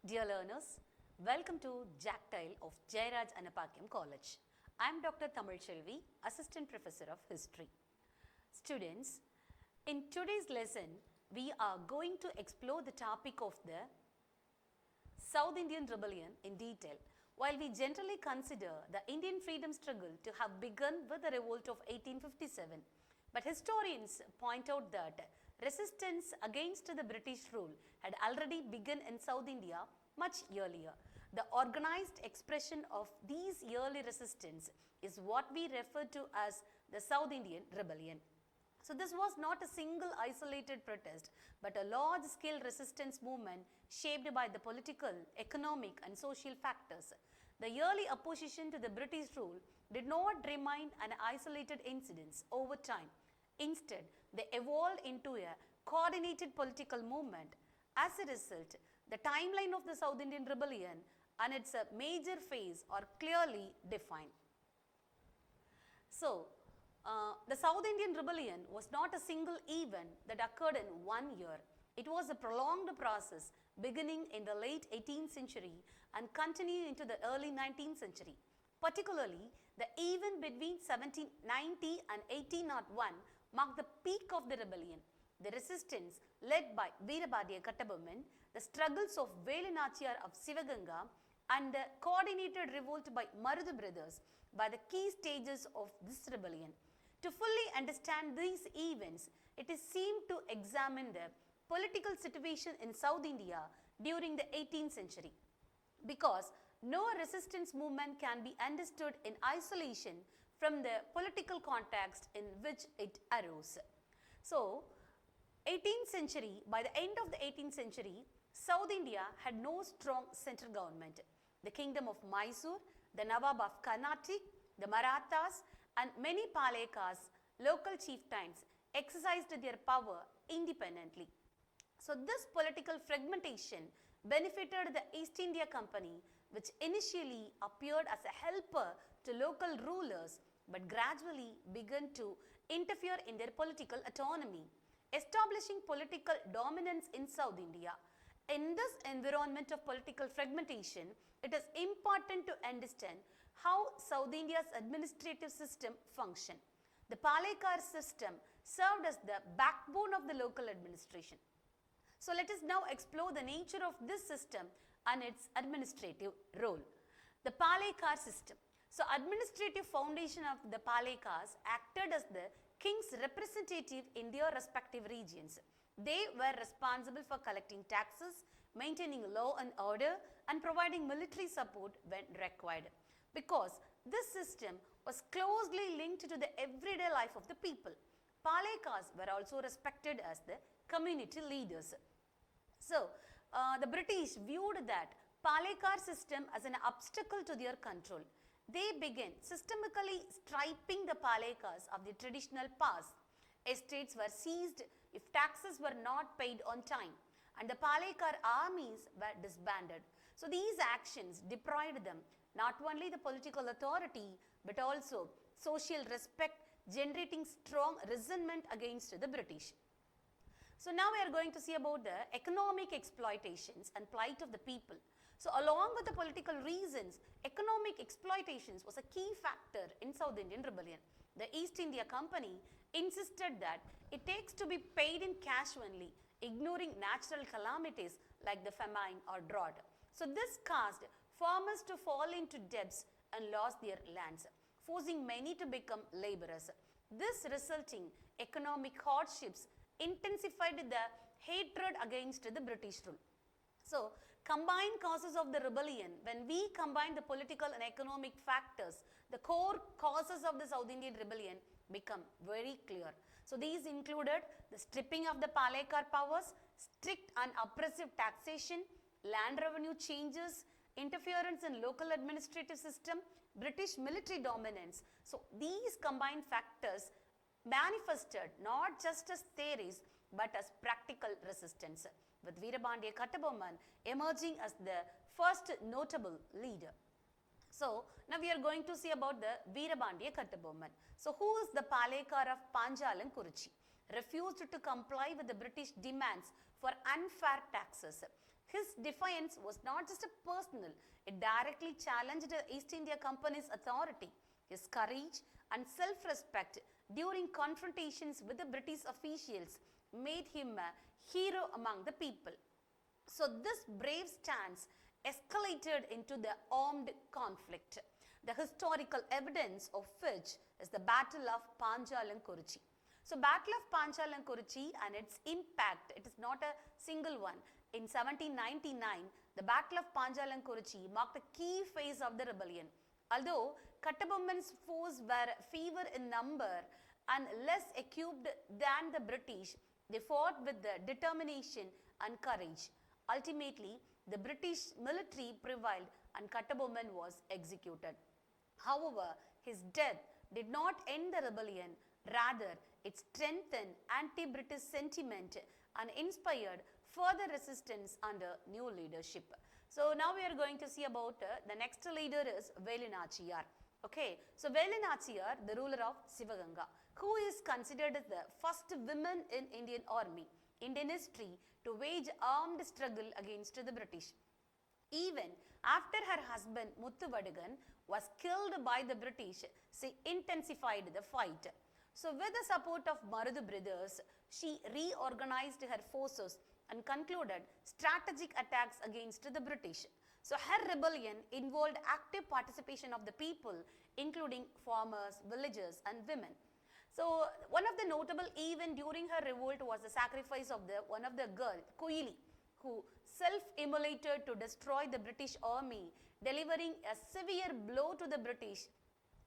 Dear learners, welcome to Jactile of Jairaj Anapakyam College. I am Dr. Tamil Chelvi, Assistant Professor of History. Students, in today's lesson, we are going to explore the topic of the South Indian Rebellion in detail. While we generally consider the Indian freedom struggle to have begun with the revolt of 1857, but historians point out that resistance against the British rule had already begun in South India much earlier. The organized expression of these early resistance is what we refer to as the South Indian Rebellion. So this was not a single isolated protest, but a large-scale resistance movement shaped by the political, economic and social factors. The early opposition to the British rule did not remain an isolated incident over time. Instead, they evolved into a coordinated political movement. As a result, the timeline of the South Indian Rebellion and its major phase are clearly defined. So, the South Indian Rebellion was not a single event that occurred in 1 year. It was a prolonged process beginning in the late 18th century and continuing into the early 19th century. Particularly, the event between 1790 and 1801 marked the peak of the rebellion. The resistance led by Veerabadiya Kattabomman, the struggles of Velinachiyar of Sivaganga, and the coordinated revolt by Maruthu brothers were the key stages of this rebellion. To fully understand these events, it is seen to examine the political situation in South India during the 18th century. Because no resistance movement can be understood in isolation from the political context in which it arose. So, 18th century, by the end of the 18th century, South India had no strong central government. The kingdom of Mysore, the Nawab of Carnatic, the Marathas and many Palekas, local chieftains, exercised their power independently. So this political fragmentation benefited the East India Company, which initially appeared as a helper to local rulers but gradually began to interfere in their political autonomy, establishing political dominance in South India. In this environment of political fragmentation, it is important to understand how South India's administrative system functioned. The Poligar system served as the backbone of the local administration. So let us now explore the nature of this system and its administrative role. The Poligar system. So administrative foundation of the Palikars acted as the king's representative in their respective regions. They were responsible for collecting taxes, maintaining law and order, and providing military support when required. Because this system was closely linked to the everyday life of the people, Palikars were also respected as the community leaders. So, the British viewed that Palikar system as an obstacle to their control. They began systematically stripping the Palikars of the traditional past. Estates were seized if taxes were not paid on time, and the Palikar armies were disbanded. So these actions deprived them not only the political authority but also social respect, generating strong resentment against the British. So now we are going to see about the economic exploitations and plight of the people. So along with the political reasons, economic exploitations was a key factor in South Indian Rebellion. The East India Company insisted that it takes to be paid in cash only, ignoring natural calamities like the famine or drought. So this caused farmers to fall into debts and lost their lands, forcing many to become laborers. This resulting economic hardships intensified the hatred against the British rule. So, combined causes of the rebellion, when we combine the political and economic factors, the core causes of the South Indian Rebellion become very clear. So, these included the stripping of the Palikar powers, strict and oppressive taxation, land revenue changes, interference in local administrative system, British military dominance. So, these combined factors manifested not just as theories but as practical resistance, with Veerabadiya Kattabomman emerging as the first notable leader. So, now we are going to see about the Veerabadiya Kattabomman. So, who is the Palekar of Panjalam-Kurichi? Refused to comply with the British demands for unfair taxes. His defiance was not just a personal, it directly challenged the East India Company's authority. His courage and self-respect during confrontations with the British officials made him a hero among the people. So this brave stance escalated into the armed conflict, the historical evidence of which is the Battle of Panchalankuruchi. So Battle of Panchalankuruchi and its impact, it is not a single one. In 1799, the Battle of Panchalankuruchi marked a key phase of the rebellion. Although Kattabomman's forces were fewer in number and less equipped than the British, they fought with the determination and courage. Ultimately, the British military prevailed and Kattabomman was executed. However, his death did not end the rebellion. Rather, it strengthened anti-British sentiment and inspired further resistance under new leadership. So now we are going to see about the next leader is Vellore Nachiyar. Okay, so Vellore Nachiyar, the ruler of Sivaganga, who is considered as the first woman in Indian army, Indian history, to wage armed struggle against the British. Even after her husband Muthuvadigan was killed by the British, she intensified the fight. So with the support of Marudu brothers, she reorganized her forces and concluded strategic attacks against the British. So her rebellion involved active participation of the people, including farmers, villagers and women. So one of the notable events during her revolt was the sacrifice of one of the girl, Koili, who self-immolated to destroy the British army, delivering a severe blow to the British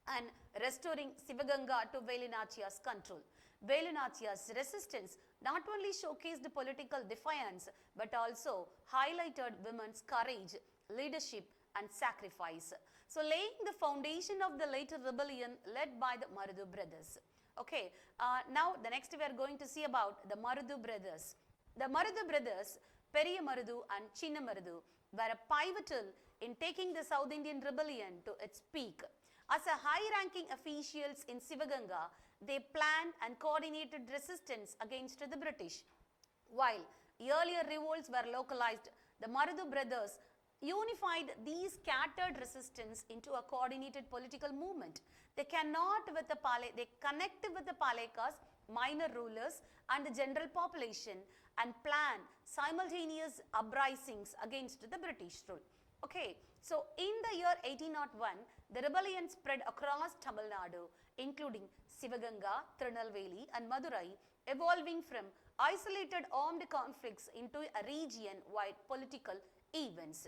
and restoring Sivaganga to Vellore Nachiyar's control. Vellore Nachiyar's resistance not only showcased political defiance but also highlighted women's courage, leadership and sacrifice. So laying the foundation of the later rebellion led by the Marudu brothers. Okay, now the next we are going to see about the Marudu brothers. The Marudu brothers, Periya Marudu and Chinna Marudu, were pivotal in taking the South Indian rebellion to its peak. As a high-ranking officials in Sivaganga, they planned and coordinated resistance against the British. While earlier revolts were localized, the Marudu brothers unified these scattered resistance into a coordinated political movement. They connect with the Palekas, minor rulers and the general population and plan simultaneous uprisings against the British rule. Okay, so in the year 1801, the rebellion spread across Tamil Nadu, including Sivaganga, Tirunelveli and Madurai, evolving from isolated armed conflicts into a region-wide political events.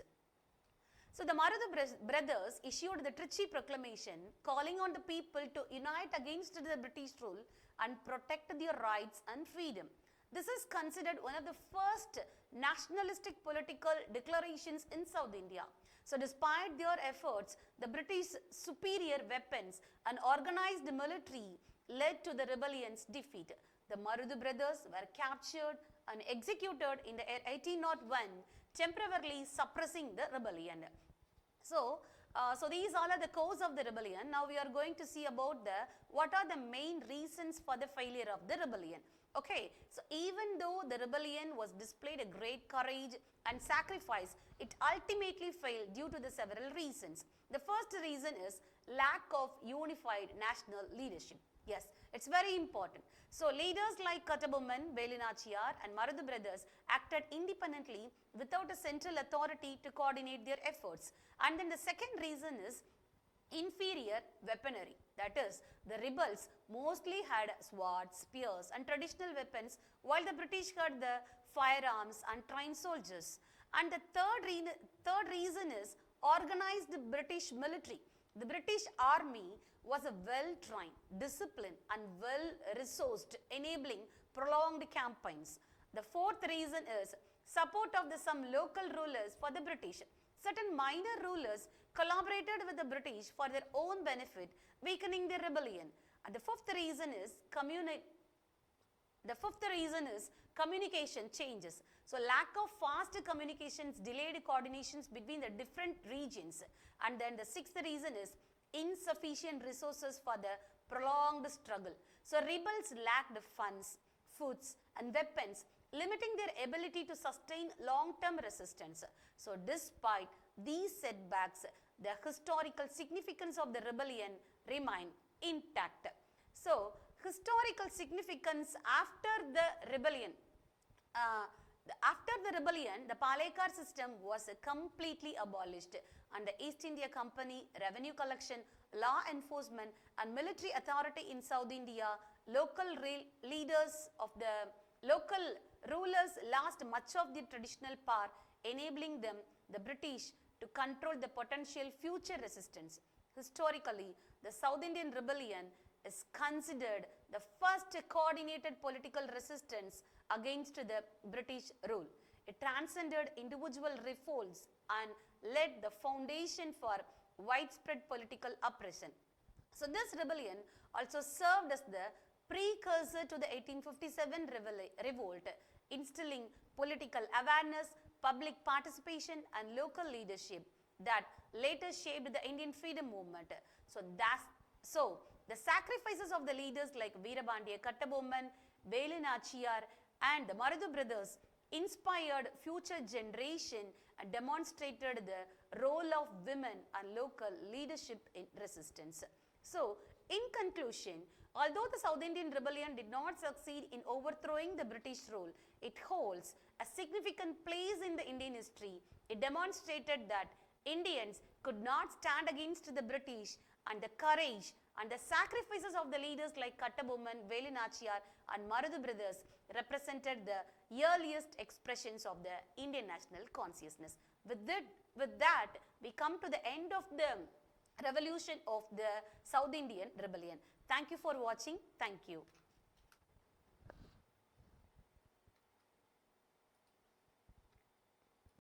So the Marudu brothers issued the Trichy Proclamation calling on the people to unite against the British rule and protect their rights and freedom. This is considered one of the first nationalistic political declarations in South India. So despite their efforts, the British superior weapons and organized military led to the rebellion's defeat. The Marudu brothers were captured and executed in the 1801, temporarily suppressing the rebellion. So these all are the cause of the rebellion. Now we are going to see about what are the main reasons for the failure of the rebellion. Okay, so even though the rebellion was displayed a great courage and sacrifice, it ultimately failed due to the several reasons. The first reason is lack of unified national leadership. Yes, it's very important. So leaders like Kattabomman, Vellore Nachiyar and Marudu brothers acted independently without a central authority to coordinate their efforts. And then the second reason is inferior weaponry. That is, the rebels mostly had swords, spears and traditional weapons, while the British had the firearms and trained soldiers. And the third reason is organized British military. The British army was a well-trained, disciplined and well-resourced, enabling prolonged campaigns. The fourth reason is support of some local rulers for the British. Certain minor rulers collaborated with the British for their own benefit, weakening the rebellion. And the fifth reason is communication changes. So lack of fast communications delayed coordinations between the different regions. And then the sixth reason is insufficient resources for the prolonged struggle. So rebels lacked funds, foods and weapons limiting their ability to sustain long-term resistance. So despite these setbacks, the historical significance of the rebellion remained intact. So historical significance after the rebellion. After the rebellion, the Poligar system was completely abolished, and the East India Company, revenue collection, law enforcement and military authority in South India, local rulers lost much of their traditional power, enabling the British, to control the potential future resistance. Historically, the South Indian Rebellion is considered the first coordinated political resistance against the British rule. It transcended individual revolts and laid the foundation for widespread political oppression. So this rebellion also served as the precursor to the 1857 revolt, instilling political awareness, public participation and local leadership that later shaped the Indian freedom movement. So the sacrifices of the leaders like Veerabandiya Kattabomman, Velu Nachiyar and the Marudhu brothers inspired future generation and demonstrated the role of women and local leadership in resistance. So, in conclusion, although the South Indian Rebellion did not succeed in overthrowing the British rule, it holds a significant place in the Indian history. It demonstrated that Indians could not stand against the British, and the courage and the sacrifices of the leaders like Kattabomman, Velu Nachiyar and Marudhu brothers represented the earliest expressions of the Indian national consciousness. With that, we come to the end of the revolution of the South Indian Rebellion. Thank you for watching. Thank you.